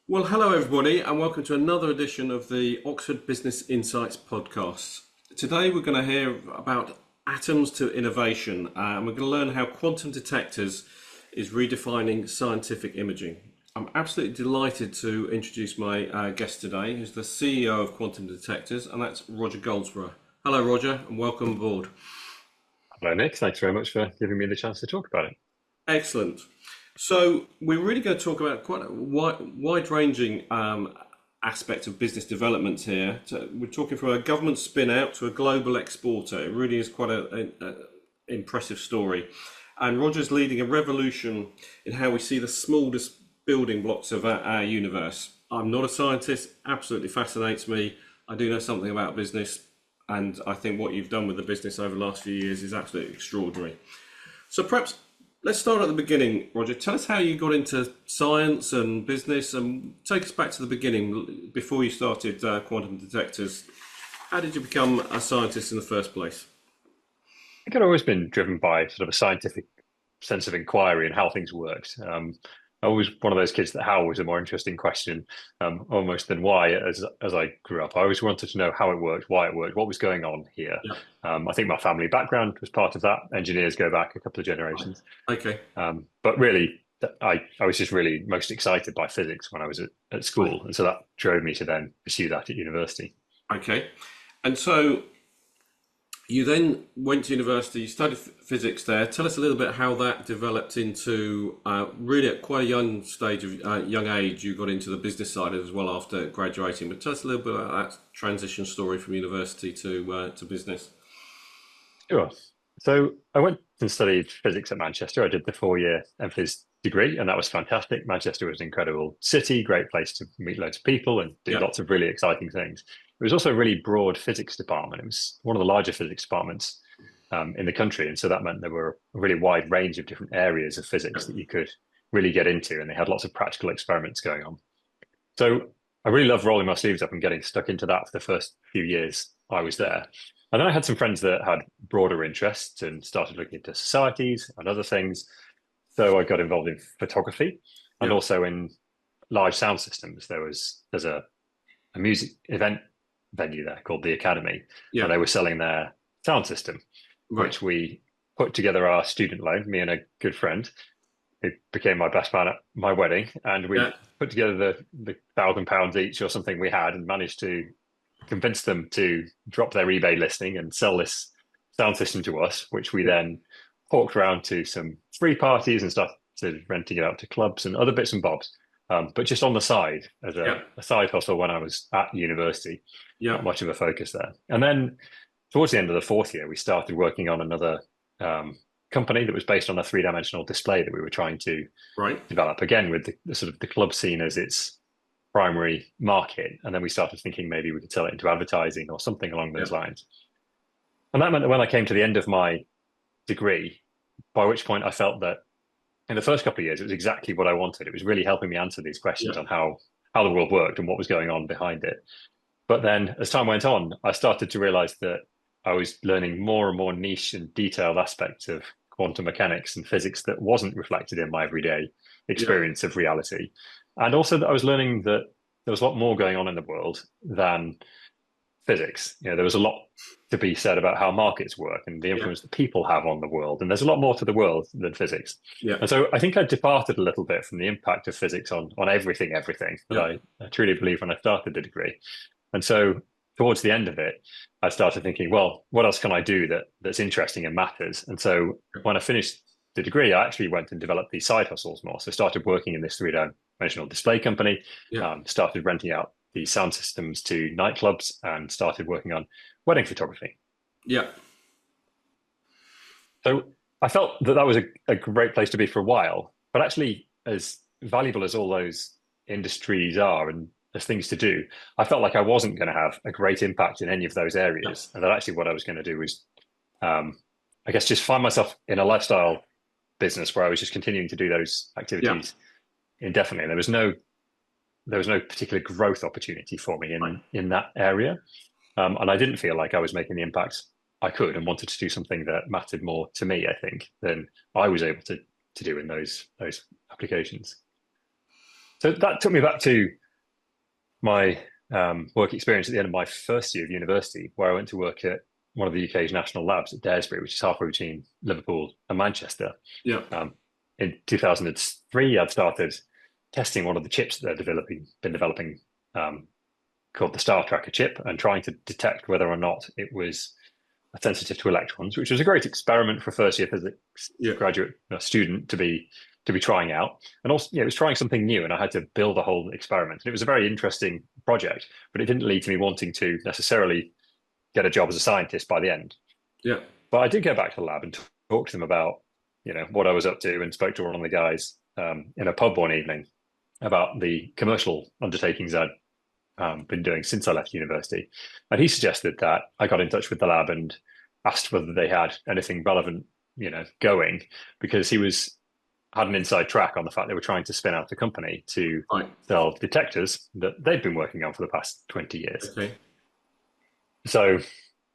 Well, hello everybody, and welcome to another edition of the Oxford Business Insights podcast. Today we're going to hear about atoms to innovation, and we're going to learn how quantum detectors is redefining scientific imaging. I'm absolutely delighted to introduce my guest today, who's the CEO of Quantum Detectors, and that's Roger Goldsbrough. Hello, Roger, and welcome aboard. Hello, Nick. Thanks very much for giving me the chance to talk about it. Excellent. So we're really going to talk about quite a wide-ranging aspect of business development here. So we're talking from a government spin out to a global exporter. It really is quite a impressive story. And Roger's leading a revolution in how we see the smallest building blocks of our universe. I'm not a scientist, absolutely fascinates me. I do know something about business, and I think what you've done with the business over the last few years is absolutely extraordinary. So perhaps let's start at the beginning, Roger. Tell us how you got into science and business, and take us back to the beginning before you started Quantum Detectors. How did you become a scientist in the first place? I think I'd always been driven by sort of a scientific sense of inquiry and how things worked. I was one of those kids that how was a more interesting question, almost than why. As I grew up, I always wanted to know how it worked, why it worked, what was going on here. Yeah. I think my family background was part of that. Engineers go back a couple of Right. generations, Okay. but really, I was just really most excited by physics when I was at Right. school, and so that drove me to then pursue that at university. Okay. And so you then went to university, you studied physics there. Tell us a little bit how that developed into really at quite a young stage of young age. You got into the business side as well after graduating. But tell us a little bit about that transition story from university to business. Sure. So I went and studied physics at Manchester. I did the 4 year MPhil degree, and that was fantastic. Manchester was an incredible city, great place to meet loads of people and do Yeah. lots of really exciting things. It was also a really broad physics department. It was one of the larger physics departments in the country. And so that meant there were a really wide range of different areas of Yeah. physics that you could really get into. And they had lots of practical experiments going on. So I really loved rolling my sleeves up and getting stuck into that for the first few years I was Yeah. there. And then I had some friends that had broader interests and started looking into societies and other things. So I got involved in photography and Yeah. also in large sound systems. There's a music event venue there called the Academy, and Yeah. they were selling their sound system, Right. which we put together our student loan, me and a good friend, who became my best man at my wedding, and we Yeah. put together the £1,000 each or something we had, and managed to convince them to drop their eBay listing and sell this sound system to us, which we Yeah. then hawked around to some free parties and started renting it out to clubs and other bits and bobs. But just on the side as Yeah. a side hustle when I was at university, Yeah. not much of a focus there. And then towards the end of the 4th year, we started working on another company that was based on a three-dimensional display that we were trying to Right. develop again with the sort of the club scene as its primary market. And then we started thinking maybe we could sell it into advertising or something along Yeah. those lines. And that meant that when I came to the end of my degree, by which point I felt that in the first couple of years, it was exactly what I wanted. It was really helping me answer these questions Yeah. on how the world worked and what was going on behind it. But then as time went on, I started to realize that I was learning more and more niche and detailed aspects of quantum mechanics and physics that wasn't reflected in my everyday Yeah. experience of reality. And also that I was learning that there was a lot more going on in the world than physics. There was a lot to be said about how markets work and the Yeah. influence that people have on the world. And there's a lot more to the world than physics. Yeah. And so I think I departed a little bit from the impact of physics on everything that Yeah. I truly believe when I started the degree. And so towards the end of it, I started thinking, well, what else can I do that's interesting and matters? And so when I finished the degree, I actually went and developed these side hustles more. So started working in this three-dimensional display company, Yeah. started renting out the sound systems to nightclubs, and started working on wedding photography. Yeah. So I felt that that was a great place to be for a while. But actually, as valuable as all those industries are and as things to do, I felt like I wasn't going to have a great impact in any of those Yeah. areas. And that actually what I was going to do was, um, I guess, just find myself in a lifestyle business where I was just continuing to do those Yeah. activities indefinitely. There was no particular growth opportunity for me Right. in that area. And I didn't feel like I was making the impact I could and wanted to do something that mattered more to me, I think, than I was able to do in those applications. So that took me back to my work experience at the end of my first year of university, where I went to work at one of the UK's national labs at Daresbury, which is halfway between Liverpool and Manchester. Yeah. In 2003, I'd started testing one of the chips that they're been developing, called the Star Tracker chip, and trying to detect whether or not it was sensitive to electrons, which was a great experiment for a first year physics graduate student to be trying out. And also, it was trying something new, and I had to build a whole experiment. And it was a very interesting project, but it didn't lead to me wanting to necessarily get a job as a scientist by the end. Yeah. But I did go back to the lab and talk to them about, what I was up to, and spoke to one of the guys in a pub one evening about the commercial undertakings I'd been doing since I left university. And he suggested that I got in touch with the lab and asked whether they had anything relevant, going, because he had an inside track on the fact they were trying to spin out a company to sell detectors that they'd been working on for the past 20 years. Okay. So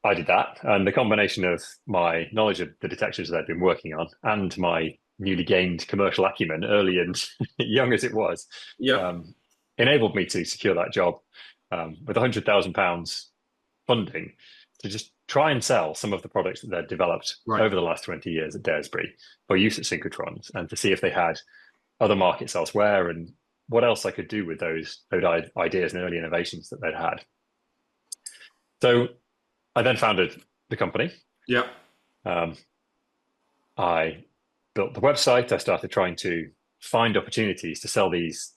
I did that. And the combination of my knowledge of the detectors that I'd been working on and my newly gained commercial acumen, early and young as it was, enabled me to secure that job with £100,000 funding to just try and sell some of the products that they'd developed over the last 20 years at Daresbury for use at synchrotrons, and to see if they had other markets elsewhere and what else I could do with those ideas and early innovations that they'd had. So I then founded the company. Yeah. I built the website. I started trying to find opportunities to sell these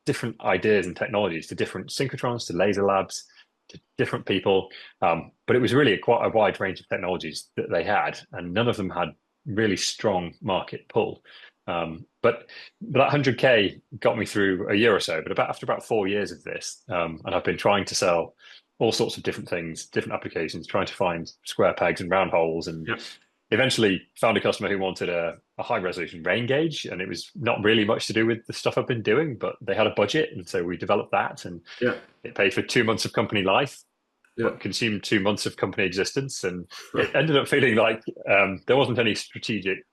different ideas and technologies to different synchrotrons, to laser labs, to different people. But it was really quite a wide range of technologies that they had, and none of them had really strong market pull. But that 100K got me through a year or so. But after about 4 years of this, and I've been trying to sell all sorts of different things, different applications, trying to find square pegs and round holes, and eventually found a customer who wanted a high resolution rain gauge, and it was not really much to do with the stuff I've been doing, but they had a budget, and so we developed that, and it paid for 2 months of company life, but consumed 2 months of company existence, and it ended up feeling like there wasn't any strategic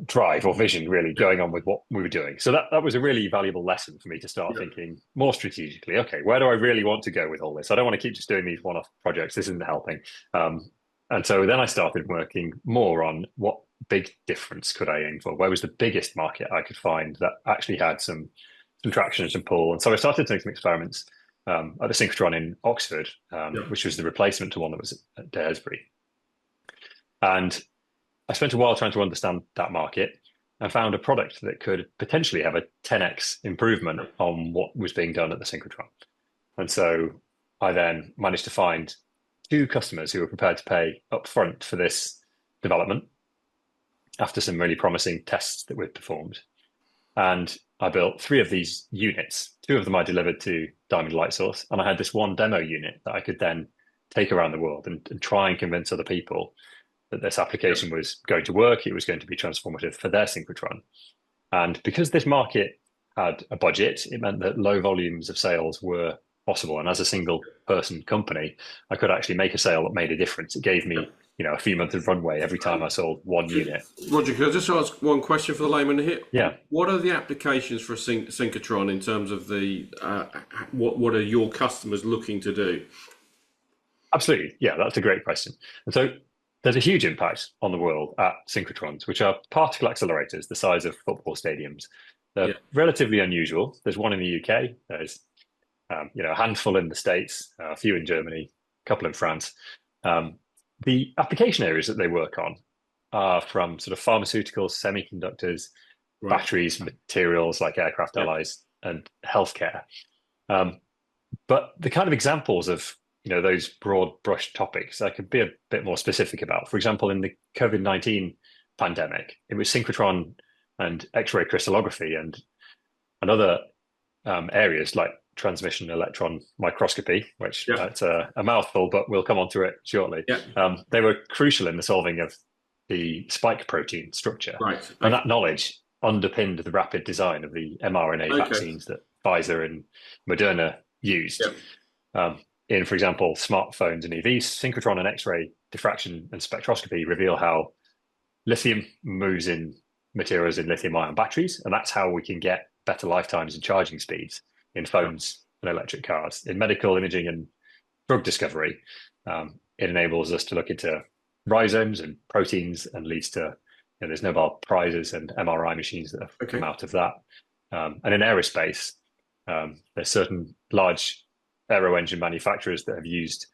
drive or vision really going on with what we were doing. So that was a really valuable lesson for me to start thinking more strategically. Okay, where do I really want to go with all this? I don't want to keep just doing these one-off projects. This isn't helping. And so then I started working more on what big difference could I aim for? Where was the biggest market I could find that actually had some traction and some pull? And so I started doing some experiments at a synchrotron in Oxford, which was the replacement to one that was at Daresbury. And I spent a while trying to understand that market and found a product that could potentially have a 10x improvement on what was being done at the synchrotron. And so I then managed to find 2 customers who were prepared to pay upfront for this development after some really promising tests that we'd performed. And I built 3 of these units. 2 of them I delivered to Diamond Light Source, and I had this one demo unit that I could then take around the world and try and convince other people that this application was going to work, it was going to be transformative for their synchrotron. And because this market had a budget, it meant that low volumes of sales were possible. And as a single person company, I could actually make a sale that made a difference. It gave me, a few months of runway every time I sold one unit. Roger, could I just ask one question for the layman here? Yeah. What are the applications for a synchrotron in terms of the what are your customers looking to do? Absolutely. Yeah, that's a great question. And so there's a huge impact on the world at synchrotrons, which are particle accelerators the size of football stadiums. They're relatively unusual. There's one in the UK. There's a handful in the States, a few in Germany, a couple in France. The application areas that they work on are from sort of pharmaceuticals, semiconductors, batteries, materials like aircraft alloys, and healthcare. But the kind of examples of those broad brush topics I could be a bit more specific about. For example, in the COVID-19 pandemic, it was synchrotron and X-ray crystallography and other areas like transmission electron microscopy, which that's a mouthful, but we'll come on to it shortly. They were crucial in the solving of the spike protein structure. And that knowledge underpinned the rapid design of the mRNA vaccines that Pfizer and Moderna used. In, for example, smartphones and EVs, synchrotron and X-ray diffraction and spectroscopy reveal how lithium moves in materials in lithium-ion batteries, and that's how we can get better lifetimes and charging speeds in phones and electric cars. In medical imaging and drug discovery, it enables us to look into ribosomes and proteins and leads to, there's Nobel Prizes and MRI machines that have come out of that. And in aerospace, there's certain large aero engine manufacturers that have used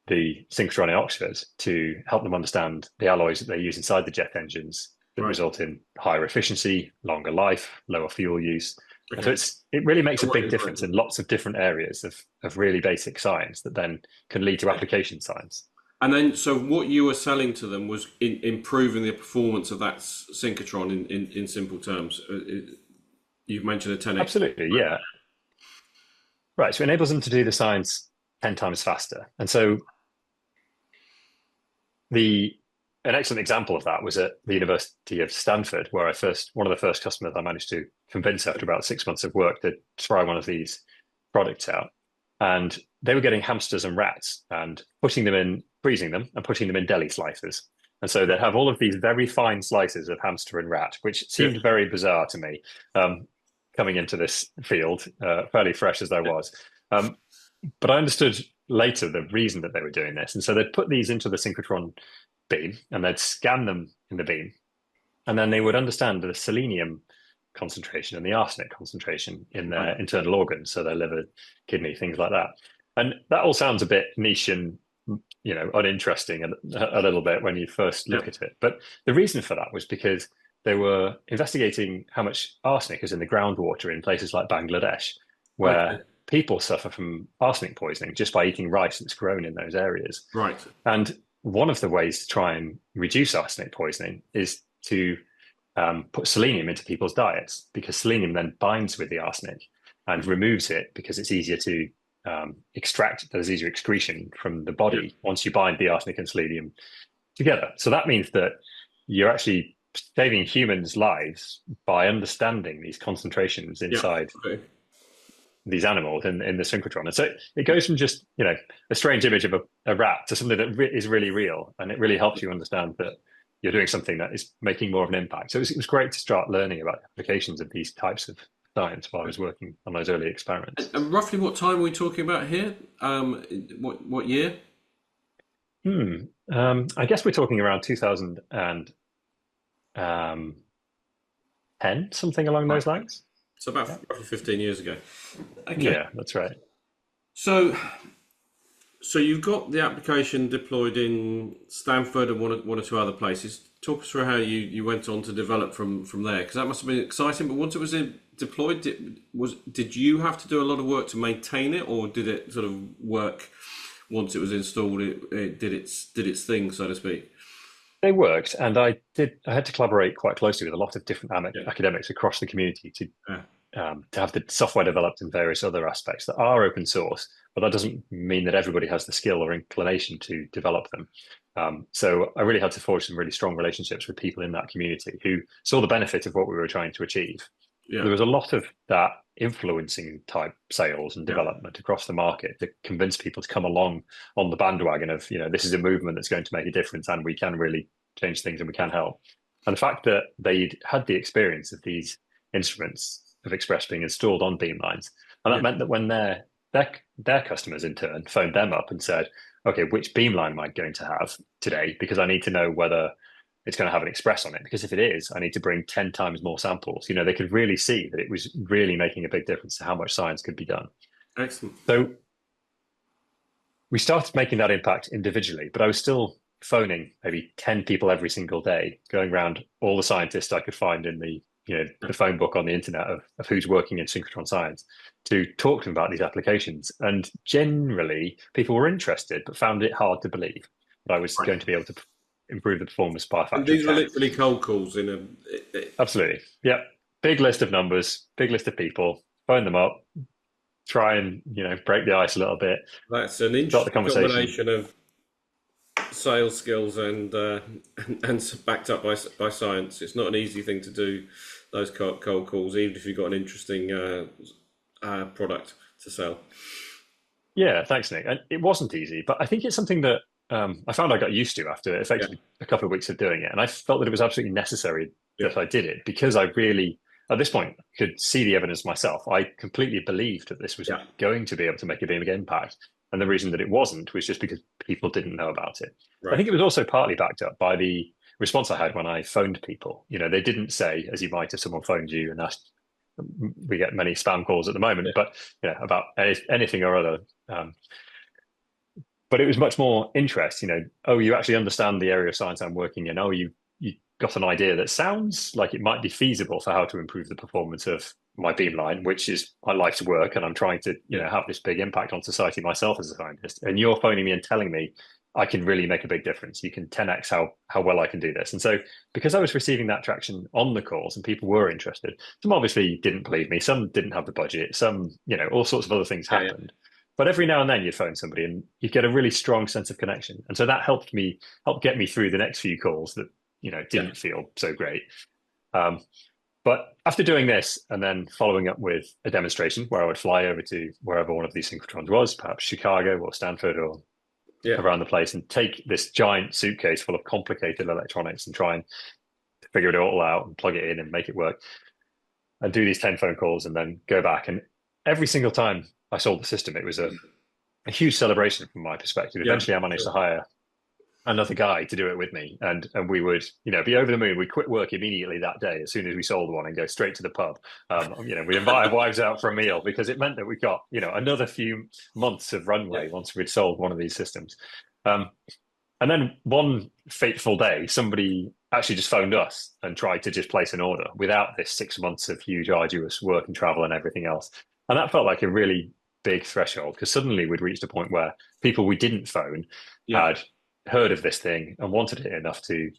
the synchrotron in Oxford to help them understand the alloys that they use inside the jet engines that result in higher efficiency, longer life, lower fuel use. So it really makes a big difference in lots of different areas of really basic science that then can lead to application science. And then, so what you were selling to them was improving the performance of that synchrotron in simple terms. You've mentioned a 10x. Absolutely, yeah. Right, so it enables them to do the science 10 times faster. And so an excellent example of that was at the University of Stanford, where one of the first customers I managed to convince after about 6 months of work to try one of these products out. And they were getting hamsters and rats and freezing them and putting them in deli slicers. And so they'd have all of these very fine slices of hamster and rat, which seemed very bizarre to me, coming into this field, fairly fresh as I was. But I understood later the reason that they were doing this. And so they'd put these into the synchrotron beam and they'd scan them in the beam. And then they would understand the selenium concentration and the arsenic concentration in their internal organs, so their liver, kidney, things like that. And that all sounds a bit niche and uninteresting a little bit when you first look at it. But the reason for that was because they were investigating how much arsenic is in the groundwater in places like Bangladesh, where people suffer from arsenic poisoning just by eating rice that's grown in those areas. Right. And one of the ways to try and reduce arsenic poisoning is to put selenium into people's diets, because selenium then binds with the arsenic and removes it because it's easier to extract. There's easier excretion from the body once you bind the arsenic and selenium together. So that means that you're actually saving humans' lives by understanding these concentrations inside these animals in the synchrotron. And so it goes from just, a strange image of a rat to something that is really real. And it really helps you understand that you're doing something that is making more of an impact. So it was great to start learning about applications of these types of science while I was working on those early experiments. And roughly what time are we talking about here? What year? I guess we're talking around 2010, something along those lines. So about roughly 15 years ago. Okay. Yeah, that's right. So you've got the application deployed in Stanford and one or two other places. Talk us through how you went on to develop from there, because that must have been exciting. But once it was deployed, did you have to do a lot of work to maintain it, or did it sort of work once it was installed? It did its thing, so to speak. They worked, and I had to collaborate quite closely with a lot of different academics across the community to have the software developed in various other aspects that are open source, but that doesn't mean that everybody has the skill or inclination to develop them. So I really had to forge some really strong relationships with people in that community who saw the benefit of what we were trying to achieve. Yeah. There was a lot of that influencing type sales and development across the market to convince people to come along on the bandwagon of, this is a movement that's going to make a difference and we can really change things and we can help. And the fact that they'd had the experience of these instruments of Express being installed on beamlines, and that meant that when their customers in turn phoned them up and said, okay, which beamline am I going to have today? Because I need to know whether it's going to have an Express on it. Because if it is, I need to bring 10 times more samples. They could really see that it was really making a big difference to how much science could be done. Excellent. So we started making that impact individually, but I was still phoning maybe 10 people every single day, going around all the scientists I could find in the phone book on the internet of who's working in synchrotron science to talk to them about these applications. And generally, people were interested, but found it hard to believe that I was going to be able to improve the performance by a factor. And these were literally cold calls Absolutely. Yeah. Big list of numbers, big list of people, phone them up, try and, break the ice a little bit. That's an interesting combination of sales skills and backed up by science. It's not an easy thing to do, those cold calls, even if you've got an interesting product to sell. Yeah, thanks, Nick. And it wasn't easy, but I think it's something that I found I got used to after effectively a couple of weeks of doing it. And I felt that it was absolutely necessary that I did it, because I really at this point could see the evidence myself. I completely believed that this was going to be able to make a big impact. And the reason that it wasn't was just because people didn't know about it. Right. I think it was also partly backed up by the response I had when I phoned people. You know, they didn't say, as you might if someone phoned you and asked, we get many spam calls at the moment, but you know, about anything or other. But it was much more interest, you know, oh, you actually understand the area of science I'm working in. Oh, you got an idea that sounds like it might be feasible for how to improve the performance of my beamline, which is my life's work. And I'm trying to, you know, have this big impact on society myself as a scientist. And you're phoning me and telling me I can really make a big difference. You can 10x how well I can do this. And so because I was receiving that traction on the calls and people were interested, some obviously didn't believe me, some didn't have the budget, some, you know, all sorts of other things happened. But every now and then you'd phone somebody and you get a really strong sense of connection. And so that helped get me through the next few calls that, you know, didn't feel so great. But after doing this and then following up with a demonstration where I would fly over to wherever one of these synchrotrons was, perhaps Chicago or Stanford or around the place, and take this giant suitcase full of complicated electronics and try and figure it all out and plug it in and make it work, and do these 10 phone calls and then go back. And every single time I sold the system, it was a huge celebration from my perspective. Eventually I managed to hire another guy to do it with me, and we would, you know, be over the moon. We'd quit work immediately that day as soon as we sold one and go straight to the pub. You know, we'd invite our wives out for a meal because it meant that we got, you know, another few months of runway once we'd sold one of these systems. And then one fateful day, somebody actually just phoned us and tried to just place an order without this 6 months of huge arduous work and travel and everything else. And that felt like a really big threshold, because suddenly we'd reached a point where people we didn't phone had heard of this thing and wanted it enough to, you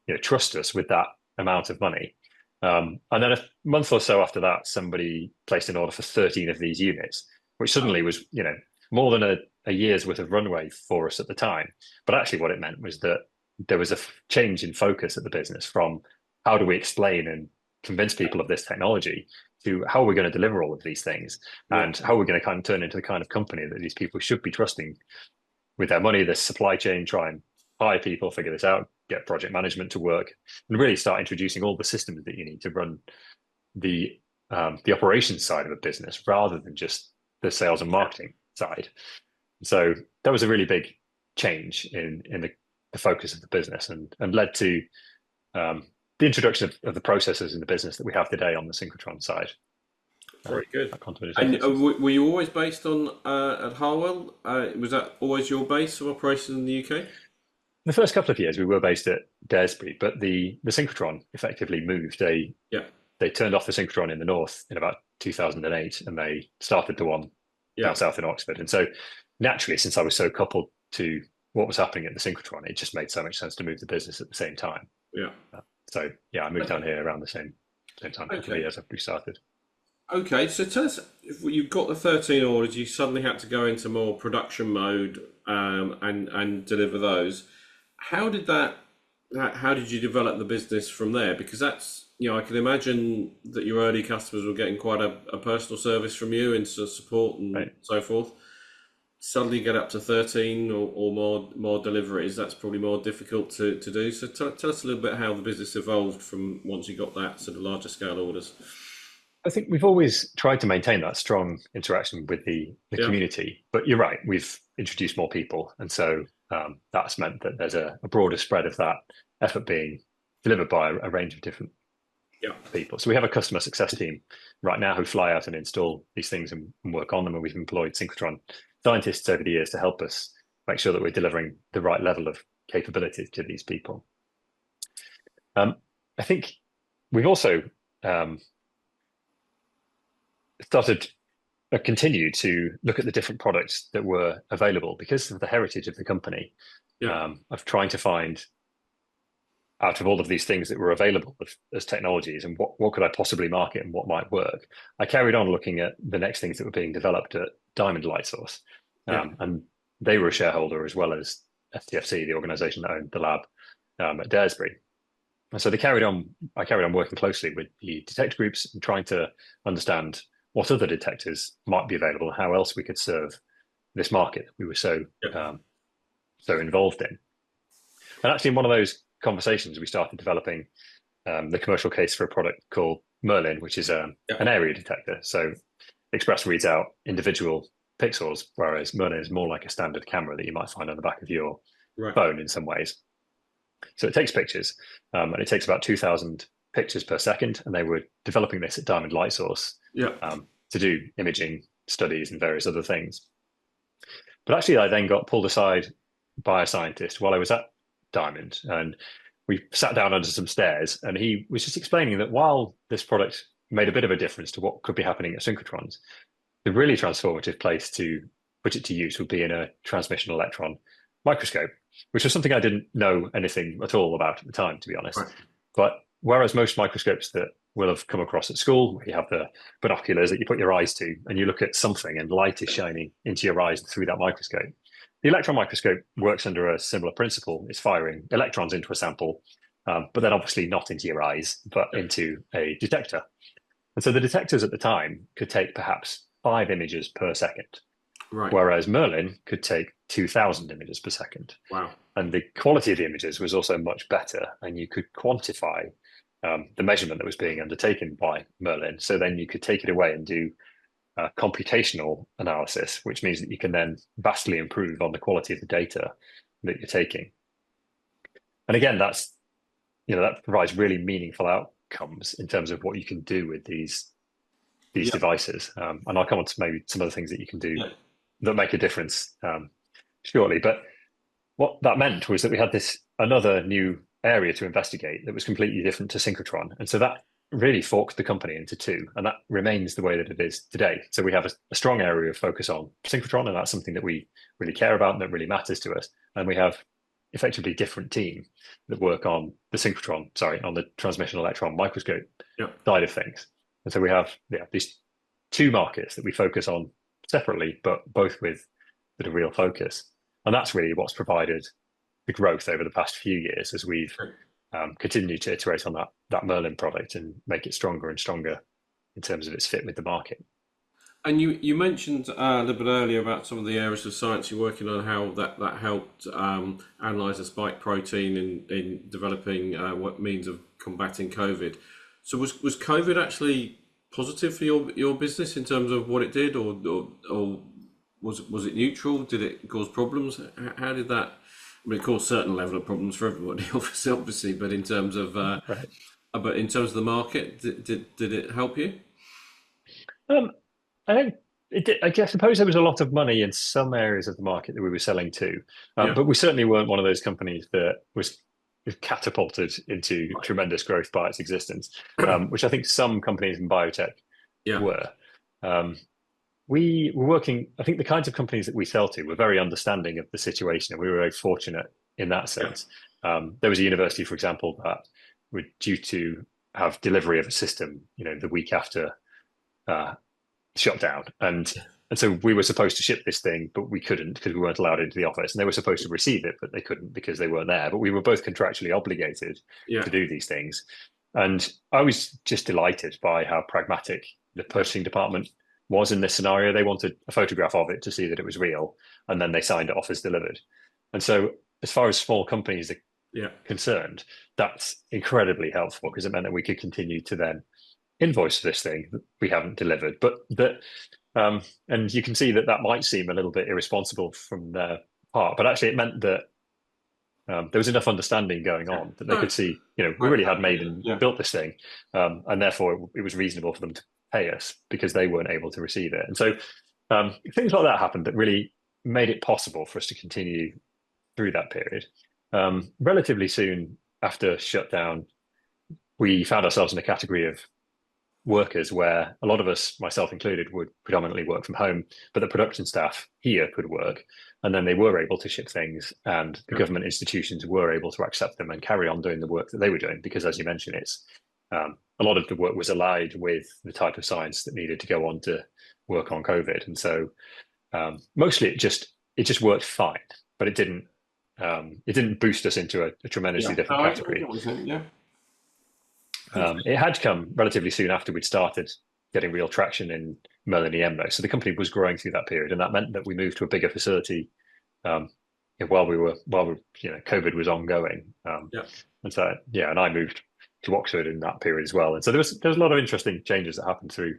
know, trust us with that amount of money. And then a month or so after that, somebody placed an order for 13 of these units, which suddenly was, you know, more than a year's worth of runway for us at the time. But actually what it meant was that there was a change in focus at the business from how do we explain and convince people of this technology to how we're going to deliver all of these things and how we're going to kind of turn into the kind of company that these people should be trusting with their money, the supply chain, try and hire people, figure this out, get project management to work, and really start introducing all the systems that you need to run the operations side of a business rather than just the sales and marketing side. So that was a really big change in the focus of the business, and led to the introduction of the processes in the business that we have today on the synchrotron side. Very good. And were you always based on at Harwell? Was that always your base of operations in the UK? The first couple of years we were based at Daresbury, but the synchrotron effectively moved. They turned off the synchrotron in the north in about 2008, and they started the one down south in Oxford. And so naturally, since I was so coupled to what was happening at the synchrotron, it just made so much sense to move the business at the same time. So I moved down here around the same time, a couple of years after we started. Okay, so tell us, if you've got the 13 orders, you suddenly had to go into more production mode and deliver those. How did you develop the business from there? Because that's, you know, I can imagine that your early customers were getting quite a personal service from you and support and so forth. Suddenly get up to 13 or more deliveries, that's probably more difficult to do. So tell us a little bit how the business evolved from once you got that sort of larger scale orders. I think we've always tried to maintain that strong interaction with the community, but you're right, we've introduced more people. And so that's meant that there's a broader spread of that effort being delivered by a range of different people. So we have a customer success team right now who fly out and install these things and work on them. And we've employed synchrotron scientists over the years to help us make sure that we're delivering the right level of capability to these people. I think we've also continued to look at the different products that were available because of the heritage of the company, of trying to find out of all of these things that were available as technologies and what could I possibly market and what might work. I carried on looking at the next things that were being developed at Diamond Light Source, and they were a shareholder as well as FTFC, the organization that owned the lab at Daresbury. And so I carried on working closely with the detector groups and trying to understand what other detectors might be available and how else we could serve this market we were so involved in. And actually in one of those conversations, we started developing the commercial case for a product called Merlin, which is an area detector. So Express reads out individual pixels, whereas Merlin is more like a standard camera that you might find on the back of your phone in some ways. So it takes pictures, and it takes about 2,000 pictures per second. And they were developing this at Diamond Light Source to do imaging studies and various other things. But actually, I then got pulled aside by a scientist while I was at Diamond, and we sat down under some stairs, and he was just explaining that while this product made a bit of a difference to what could be happening at synchrotrons, the really transformative place to put it to use would be in a transmission electron microscope, which was something I didn't know anything at all about at the time, to be honest. But whereas most microscopes that we'll have come across at school, where you have the binoculars that you put your eyes to, and you look at something and light is shining into your eyes through that microscope, the electron microscope works under a similar principle. It's firing electrons into a sample, but then obviously not into your eyes, but into a detector. And so the detectors at the time could take perhaps 5 images per second, whereas Merlin could take 2,000 images per second. Wow. And the quality of the images was also much better, and you could quantify the measurement that was being undertaken by Merlin. So then you could take it away and do computational analysis, which means that you can then vastly improve on the quality of the data that you're taking. And again, that provides really meaningful outcomes in terms of what you can do with these devices. And I'll come on to maybe some of the things that you can do that make a difference shortly. But what that meant was that we had another new area to investigate that was completely different to synchrotron. And so that really forked the company into two, and that remains the way that it is today. So we have a strong area of focus on synchrotron, and that's something that we really care about and that really matters to us. And we have effectively different team that work on on the transmission electron microscope side of things. And so we have these two markets that we focus on separately, but both with a real focus. And that's really what's provided the growth over the past few years as we've continued to iterate on that Merlin product and make it stronger and stronger in terms of its fit with the market. And you mentioned a little bit earlier about some of the areas of science you're working on, how that helped analyze the spike protein in developing what means of combating COVID. So was COVID actually positive for your business in terms of what it did, or was it neutral? Did it cause problems? How did that? I mean, it caused a certain level of problems for everybody, obviously, but in terms of the market, did it help you? I think it did. I suppose there was a lot of money in some areas of the market that we were selling to, but we certainly weren't one of those companies that was catapulted into tremendous growth by its existence, which I think some companies in biotech were. We were working, I think the kinds of companies that we sell to were very understanding of the situation, and we were very fortunate in that sense. There was a university, for example, that were due to have delivery of a system, the week after shutdown. And so we were supposed to ship this thing, but we couldn't because we weren't allowed into the office. And they were supposed to receive it, but they couldn't because they weren't there. But we were both contractually obligated to do these things. And I was just delighted by how pragmatic the purchasing department was in this scenario. They wanted a photograph of it to see that it was real, and then they signed it off as delivered. And so as far as small companies are concerned, that's incredibly helpful because it meant that we could continue to then invoice this thing that we haven't delivered. But and you can see that might seem a little bit irresponsible from their part, but actually it meant that there was enough understanding going on that they could see, we really had made and built this thing, and therefore it was reasonable for them to pay us because they weren't able to receive it. And so things like that happened that really made it possible for us to continue through that period. Relatively soon after shutdown, we found ourselves in a category of workers where a lot of us, myself included, would predominantly work from home, but the production staff here could work, and then they were able to ship things, and the government institutions were able to accept them and carry on doing the work that they were doing because, as you mentioned, it's a lot of the work was allied with the type of science that needed to go on to work on COVID. And so mostly it just worked fine, but it didn't boost us into a tremendously different category. It had come relatively soon after we'd started getting real traction in Merlin EM, though. So the company was growing through that period, and that meant that we moved to a bigger facility while COVID was ongoing. And so and I moved to Oxford in that period as well. And so there was a lot of interesting changes that happened through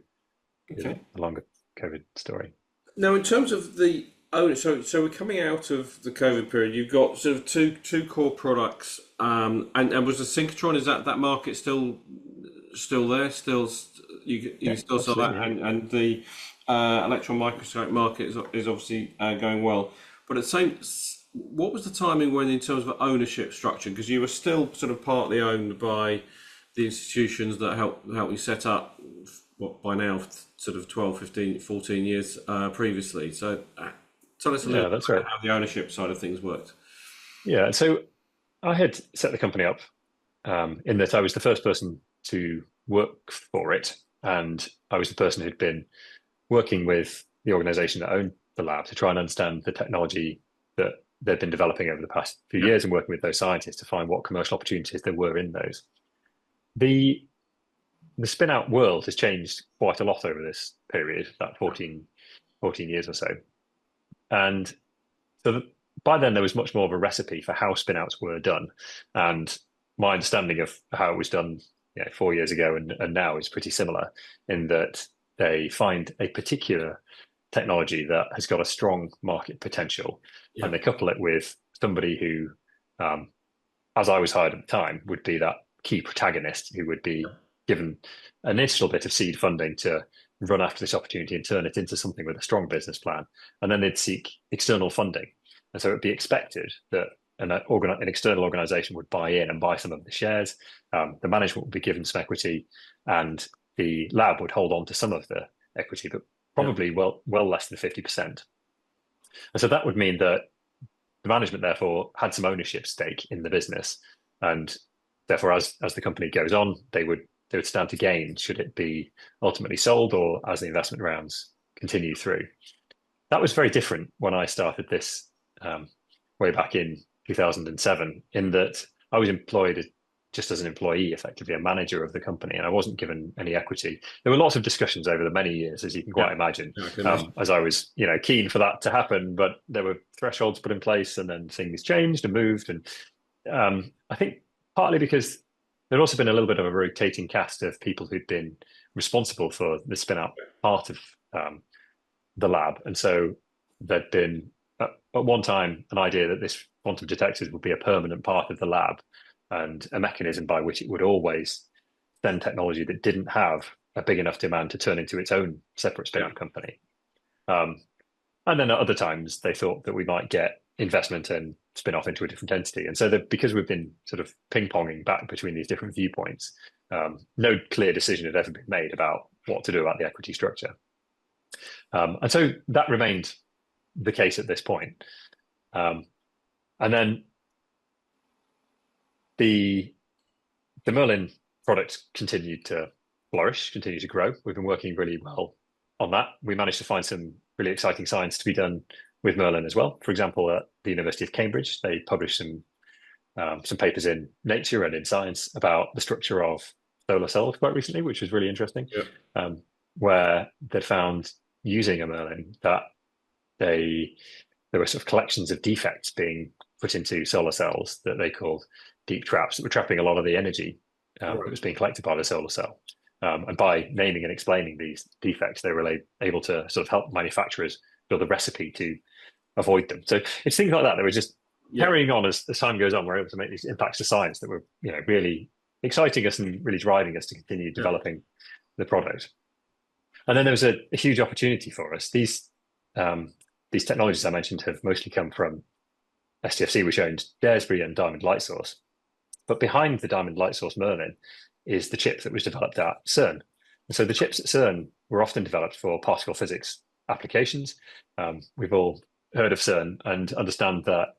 Okay. the longer COVID story. Now, in terms of the so we're coming out of the COVID period. You've got sort of two core products, and was the synchrotron, is that market still there? You Yeah, can still sell that, absolutely. and the electron microscope market is obviously going well. But at the same, what was the timing when in terms of ownership structure? Because you were still sort of partly owned by the institutions that helped you set up what by now sort of 12, 15, 14 years previously. So tell us a little Yeah, bit that's right. about how the ownership side of things worked. Yeah, so I had set the company up in that I was the first person to work for it, and I was the person who'd been working with the organization that owned the lab to try and understand the technology that they've been developing over the past few Yeah, years and working with those scientists to find what commercial opportunities there were in those. The the spin out world has changed quite a lot over this period, that 14 years or so. And so by then there was much more of a recipe for how spin outs were done. And my understanding of how it was done 4 years ago and now is pretty similar in that they find a particular technology that has got a strong market potential yeah, and they couple it with somebody who, um, as I was hired at the time, would be that key protagonist who would be given an initial bit of seed funding to run after this opportunity and turn it into something with a strong business plan. And then they'd seek external funding. And so it'd be expected that an external organization would buy in and buy some of the shares. The management would be given some equity, and the lab would hold on to some of the equity, but yeah, probably well less than 50%. And so that would mean that the management therefore had some ownership stake in the business, and therefore as the company goes on, they would stand to gain should it be ultimately sold or as the investment rounds continue through. That was very different when I started this way back in 2007, in that I was employed just as an employee, effectively a manager of the company, and I wasn't given any equity. There were lots of discussions over the many years, as you can yeah. quite imagine, Yeah, I can imagine. as I was, keen for that to happen. But there were thresholds put in place, and then things changed and moved. And I think partly because there'd also been a little bit of a rotating cast of people who'd been responsible for the spin out part of the lab, and so there'd been at one time an idea that this quantum detectors would be a permanent part of the lab and a mechanism by which it would always send technology that didn't have a big enough demand to turn into its own separate Yeah, spin-out company. Um, and then at other times, they thought that we might get investment and spin off into a different entity. And so because we've been sort of ping-ponging back between these different viewpoints, no clear decision had ever been made about what to do about the equity structure. And so that remained the case at this point. Um, and then the Merlin product continued to flourish, continued to grow. We've been working really well on that. We managed to find some really exciting science to be done with Merlin as well. For example, at the University of Cambridge, they published some papers in Nature and in Science about the structure of solar cells quite recently, which was really interesting, yeah, where they found using a Merlin that there were sort of collections of defects being put into solar cells that they called deep traps that were trapping a lot of the energy that right. was being collected by the solar cell. And by naming and explaining these defects, they were able to sort of help manufacturers build a recipe to avoid them. So it's things like that that were just Yeah, carrying on as time goes on. We're able to make these impacts to science that were, really exciting us and really driving us to continue yeah, developing the product. And then there was a huge opportunity for us. These technologies I mentioned have mostly come from STFC, which owned Daresbury and Diamond Light Source. But behind the Diamond Light Source Merlin is the chip that was developed at CERN. And so the chips at CERN were often developed for particle physics applications. We've all heard of CERN and understand that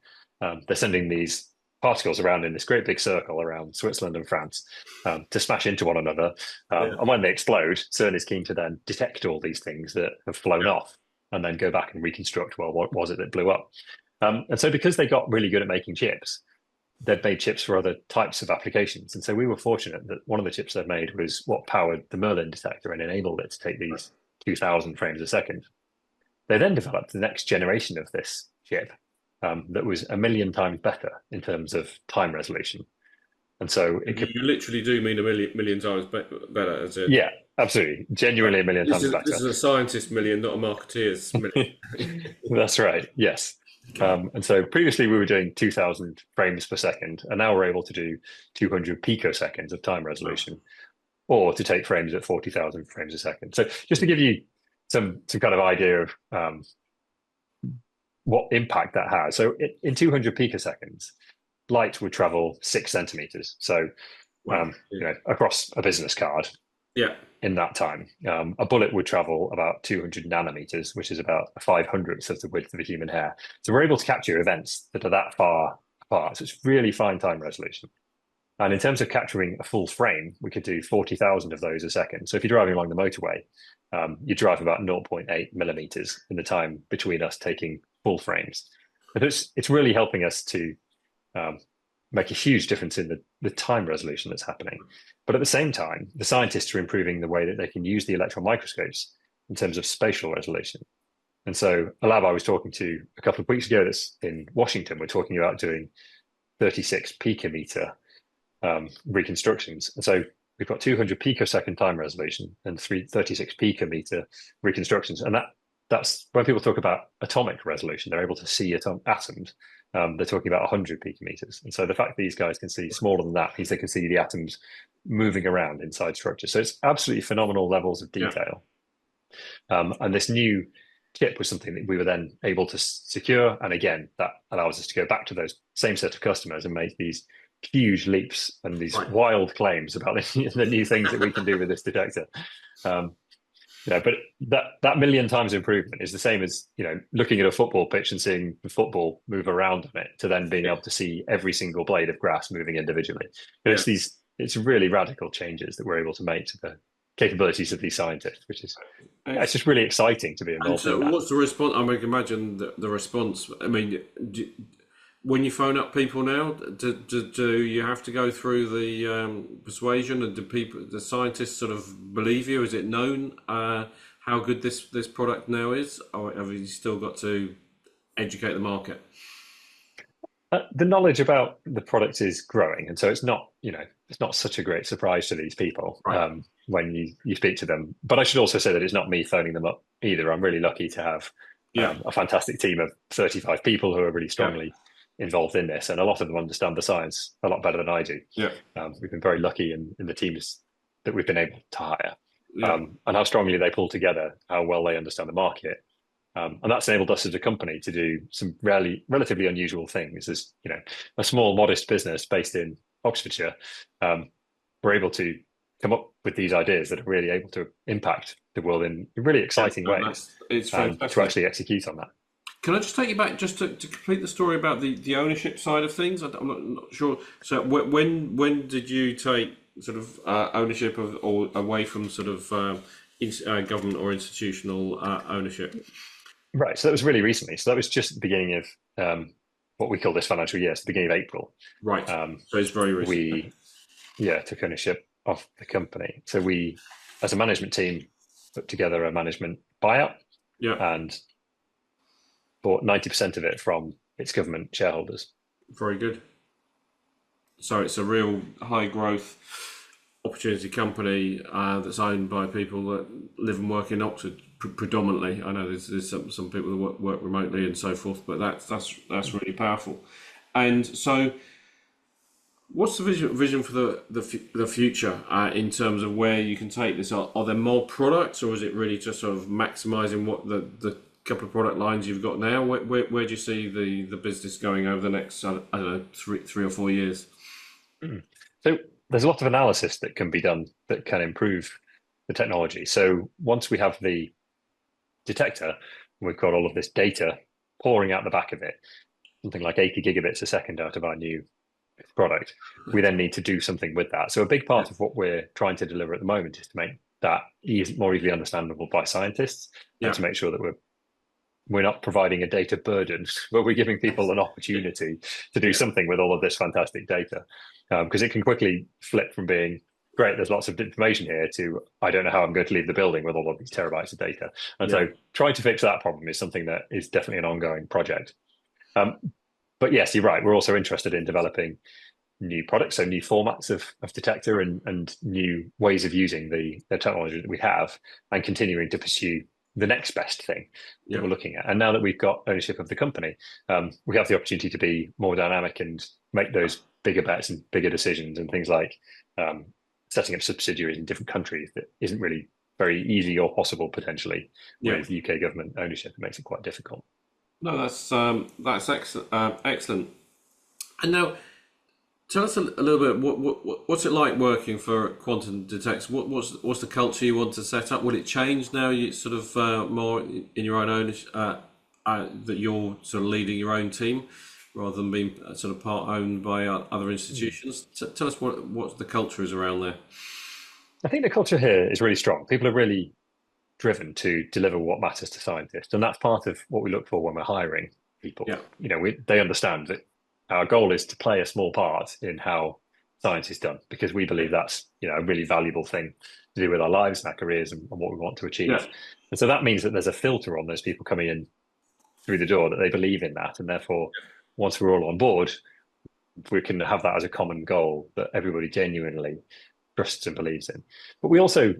they're sending these particles around in this great big circle around Switzerland and France to smash into one another. yeah, And when they explode, CERN is keen to then detect all these things that have flown yeah. off and then go back and reconstruct, well, what was it that blew up? And so because they got really good at making chips, they'd made chips for other types of applications. And so we were fortunate that one of the chips they'd made was what powered the Merlin detector and enabled it to take Right. these 2000 frames a second. They then developed the next generation of this chip that was a million times better in terms of time resolution. And so it You could, literally do mean a million times better, is it? yeah, absolutely, genuinely a million This times is better. a scientist million, not a marketeer's million. That's right. Yes. Okay. And so previously we were doing 2000 frames per second, and now we're able to do 200 picoseconds of time Wow. resolution, or to take frames at 40,000 frames a second. So just to give you some kind of idea of what impact that has. So in 200 picoseconds, light would travel 6 centimeters. So Wow. across a business card Yeah. in that time. A bullet would travel about 200 nanometers, which is about a 500th of the width of a human hair. So we're able to capture events that are that far apart. So it's really fine time resolution. And in terms of capturing a full frame, we could do 40,000 of those a second. So if you're driving along the motorway, you drive about 0.8 millimeters in the time between us taking full frames. But it's really helping us to um, make a huge difference in the time resolution that's happening. But at the same time, the scientists are improving the way that they can use the electron microscopes in terms of spatial resolution. And so a lab I was talking to a couple of weeks ago that's in Washington, we're talking about doing 36 picometer reconstructions. And so we've got 200 picosecond time resolution and 36 picometer reconstructions. And that's when people talk about atomic resolution, they're able to see atoms. They're talking about 100 picometers. And so the fact that these guys can see smaller than that means they can see the atoms moving around inside structures. So it's absolutely phenomenal levels of Yeah. detail. And this new chip was something that we were then able to secure. And again, that allows us to go back to those same set of customers and make these huge leaps and these Right. wild claims about the new things that we can do with this detector. But that million times improvement is the same as looking at a football pitch and seeing the football move around on it to then being Yeah. able to see every single blade of grass moving individually. Yeah. It's really radical changes that we're able to make to the capabilities of these scientists, which is it's just really exciting to be And involved in so, that. what's the response? I mean, imagine the response. I mean, when you phone up people now, do you have to go through the persuasion, and do people, the scientists, sort of believe you? Is it known how good this product now is, or have you still got to educate the market? The knowledge about the product is growing, and so it's not such a great surprise to these people Right. when you speak to them. But I should also say that it's not me phoning them up either. I'm really lucky to have Yeah. a fantastic team of 35 people who are really Yeah. strongly involved in this, and a lot of them understand the science a lot better than I do. Yeah. We've been very lucky in the teams that we've been able to hire, Yeah. and how strongly they pull together, how well they understand the market. And that's enabled us as a company to do some relatively unusual things. As a small, modest business based in Oxfordshire, we're able to come up with these ideas that are really able to impact the world in really Yeah. exciting And ways, it's and to fantastic. actually execute on that. Can I just take you back just to complete the story about the ownership side of things? I'm not sure. So when did you take sort of ownership of, or away from sort of government or institutional ownership? Right. So that was really recently. So that was just at the beginning of what we call this financial year, so the beginning of April. Right. Um, So it's very recent. we took ownership of the company. So we, as a management team, put together a management buyout Yeah. and bought 90% of it from its government shareholders. Very good. So it's a real high growth opportunity company that's owned by people that live and work in Oxford predominantly. I know there's some people that work remotely and so forth, but that's really powerful. And so, what's the vision for the future in terms of where you can take this? Are there more products, or is it really just sort of maximising what the couple of product lines you've got now? Where do you see the business going over the next I don't know 3 or 4 years? So there's a lot of analysis that can be done that can improve the technology. So once we have the detector, we've got all of this data pouring out the back of it, something like 80 gigabits a second out of our new product. We then need to do something with that. So a big Yeah. part of what we're trying to deliver at the moment is to make that more easily understandable by scientists, and Yeah. to make sure that we're not providing a data burden, but we're giving people an opportunity to do Yeah. something with all of this fantastic data. Because it can quickly flip from being great, there's lots of information here, to I don't know how I'm going to leave the building with all of these terabytes of data. And Yeah. so trying to fix that problem is something that is definitely an ongoing project. But yes, you're right. We're also interested in developing new products, so new formats of detector and new ways of using the technology that we have, and continuing to pursue the next best thing that Yeah. we're looking at. And now that we've got ownership of the company, we have the opportunity to be more dynamic and make those bigger bets and bigger decisions, and things like setting up subsidiaries in different countries that isn't really very easy or possible potentially Yeah. with UK government ownership. It makes it quite difficult. No, that's excellent. Excellent. And now, tell us a little bit. What's it like working for Quantum Detectors? What's the culture you want to set up? Will it change now? You sort of more in your own ownership, that you're sort of leading your own team rather than being sort of part owned by other institutions. Tell us what the culture is around there. I think the culture here is really strong. People are really driven to deliver what matters to scientists, and that's part of what we look for when we're hiring people. Yeah, They understand that our goal is to play a small part in how science is done, because we believe that's a really valuable thing to do with our lives and our careers and what we want to yeah, achieve. And so that means that there's a filter on those people coming in through the door, that they believe in that, and therefore once we're all on board, we can have that as a common goal that everybody genuinely trusts and believes in. But we also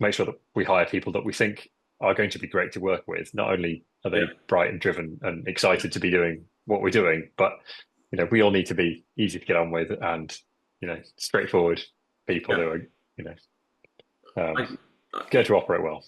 make sure that we hire people that we think are going to be great to work with. Not only are they yeah, bright and driven and excited to be doing what we're doing, but we all need to be easy to get on with, and straightforward people yeah. who are I, going to operate well.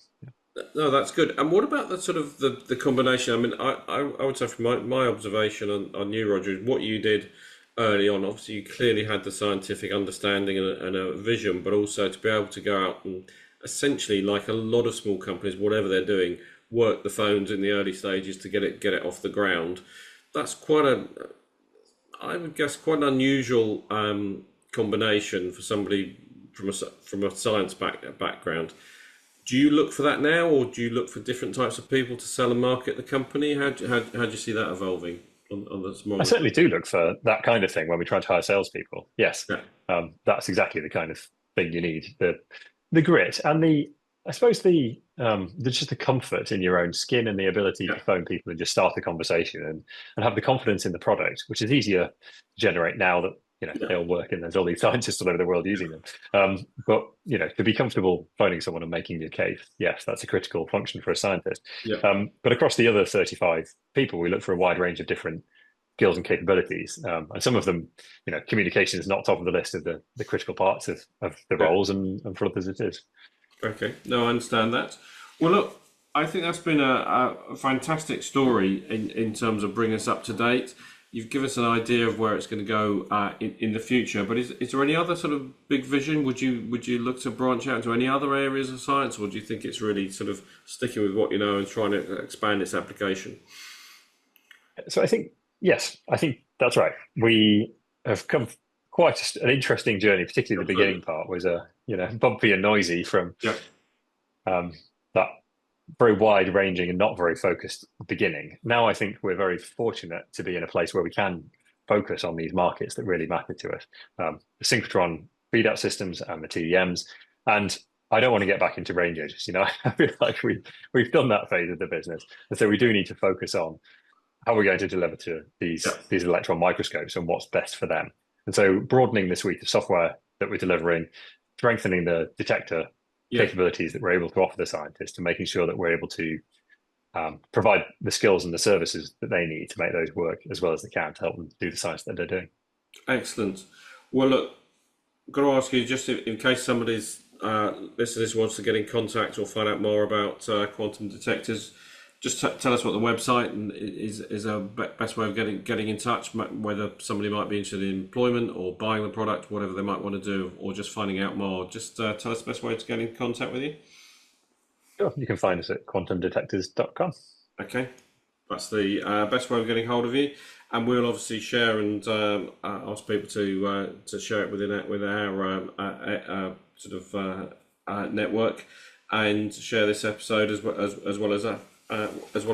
no, that's good. And what about the sort of the combination? I mean, I would say from my observation on you, Roger, is what you did early on. Obviously, you clearly had the scientific understanding and a vision, but also to be able to go out and essentially, like a lot of small companies, whatever they're doing, work the phones in the early stages to get it off the ground. That's I would guess, quite an unusual combination for somebody from a science background. Do you look for that now, or do you look for different types of people to sell and market the company? How do you see that evolving on the I smaller? certainly do look for that kind of thing when we try to hire salespeople. Yes, Yeah, that's exactly the kind of thing you need. The grit and I suppose the just the comfort in your own skin, and the ability yeah, to phone people and just start a conversation, and have the confidence in the product, which is easier to generate now that yeah, they all work and there's all these scientists all over the world using them. But to be comfortable phoning someone and making your case, yes, that's a critical function for a scientist. yeah, But across the other 35 people, we look for a wide range of different skills and capabilities. And some of them, communication is not top of the list of the critical parts of the yeah. roles, and for others it is. Okay, no, I understand that. Well, look, I think that's been a fantastic story in terms of bringing us up to date. You've given us an idea of where it's going to go in the future, but is there any other sort of big vision? Would you look to branch out into any other areas of science, or do you think it's really sort of sticking with what you know and trying to expand its application? So I think, yes, I think that's right. We have come quite an interesting journey, particularly the beginning Absolutely. part was bumpy and noisy from Yeah, that very wide ranging and not very focused beginning. Now I think we're very fortunate to be in a place where we can focus on these markets that really matter to us. The synchrotron feed-out systems and the TDMs. And I don't want to get back into range edges. I feel like we've done that phase of the business. And so we do need to focus on how we're going to deliver to yeah, these electron microscopes and what's best for them. And so broadening the suite of software that we're delivering, strengthening the detector yeah. capabilities that we're able to offer the scientists, and making sure that we're able to provide the skills and the services that they need to make those work as well as they can to help them do the science that they're doing. Excellent. Well, look, I've got to ask you, just in case somebody's listening to this wants to get in contact or find out more about quantum detectors, just tell us what the website and is a best way of getting in touch, whether somebody might be interested in employment or buying the product, whatever they might want to do, or just finding out more. Just tell us the best way to get in contact with you. Sure. You can find us at quantumdetectors.com. Okay, that's the best way of getting hold of you, and we'll obviously share and ask people to share it with our sort of network, and share this episode as well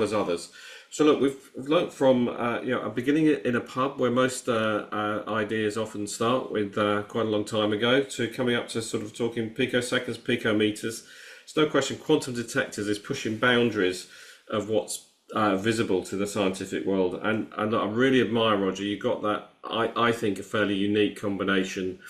as others. So look, we've learnt from a beginning in a pub where most ideas often start with quite a long time ago, to coming up to sort of talking picoseconds, picometers. It's no question quantum detectors is pushing boundaries of what's visible to the scientific world. And I really admire, Roger, you got that, I think, a fairly unique combination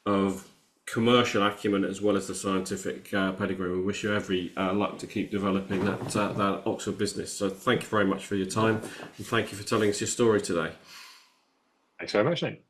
of commercial acumen as well as the scientific pedigree. We wish you every luck to keep developing that Oxford business. So thank you very much for your time, and thank you for telling us your story today. Thanks very much, Nick.